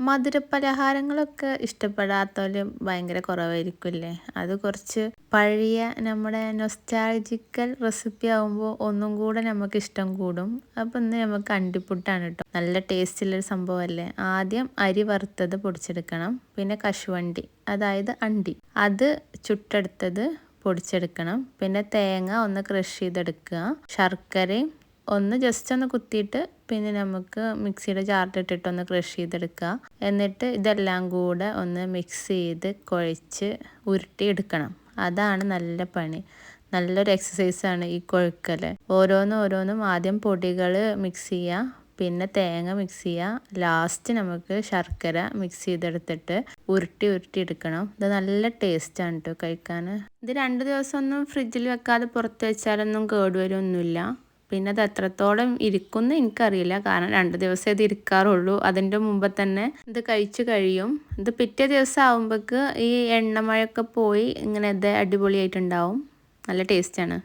മധുരപലഹാരങ്ങളൊക്കെ ഇഷ്ടപ്പെടാത്തവര് ഭയങ്കര കുറവായിരിക്കുമല്ലേ. അത് കുറച്ച് പഴയ നമ്മുടെ നൊസ്റ്റാൾജിക്കൽ റെസിപ്പി ആകുമ്പോൾ ഒന്നും കൂടെ നമുക്ക് ഇഷ്ടം കൂടും. അപ്പം ഇന്ന് നമുക്ക് അണ്ടിപ്പുട്ടാണ് കേട്ടോ. നല്ല ടേസ്റ്റുള്ളൊരു സംഭവമല്ലേ. ആദ്യം അരി വറുത്തത് പൊടിച്ചെടുക്കണം. പിന്നെ കശുവണ്ടി, അതായത് അണ്ടി, അത് ചുട്ടെടുത്തത് പൊടിച്ചെടുക്കണം. പിന്നെ തേങ്ങ ഒന്ന് ക്രഷ് ചെയ്തെടുക്കുക. ശർക്കരയും ഒന്ന് ജസ്റ്റ് ഒന്ന് കുത്തിയിട്ട് പിന്നെ നമുക്ക് മിക്സിയുടെ ജാറിലിട്ടിട്ട് ഒന്ന് ക്രഷ് ചെയ്തെടുക്കുക. എന്നിട്ട് ഇതെല്ലാം കൂടെ ഒന്ന് മിക്സ് ചെയ്ത് കുഴച്ച് ഉരുട്ടി എടുക്കണം. അതാണ് നല്ല പണി. നല്ലൊരു എക്സസൈസാണ് ഈ കുഴക്കൽ. ഓരോന്നും ആദ്യം പൊടികൾ മിക്സ് ചെയ്യുക, പിന്നെ തേങ്ങ മിക്സ് ചെയ്യുക, ലാസ്റ്റ് നമുക്ക് ശർക്കര മിക്സ് ചെയ്തെടുത്തിട്ട് ഉരുട്ടി എടുക്കണം. ഇത് നല്ല ടേസ്റ്റാണ് കേട്ടോ കഴിക്കാൻ. ഇത് 2 ദിവസം ഒന്നും ഫ്രിഡ്ജിൽ വെക്കാതെ പുറത്ത് വെച്ചാലൊന്നും കേടുവരൊന്നുമില്ല. പിന്നെ അത് എത്രത്തോളം ഇരിക്കുമെന്ന് എനിക്കറിയില്ല, കാരണം 2 ദിവസം ഇത് ഇരിക്കാറുള്ളൂ. അതിൻ്റെ മുമ്പ് തന്നെ ഇത് കഴിച്ചു കഴിയും. ഇത് പിറ്റേ ദിവസം ആകുമ്പോഴേക്ക് ഈ എണ്ണമഴയൊക്കെ പോയി ഇങ്ങനെ ഇത് അടിപൊളിയായിട്ടുണ്ടാവും. നല്ല ടേസ്റ്റാണ്.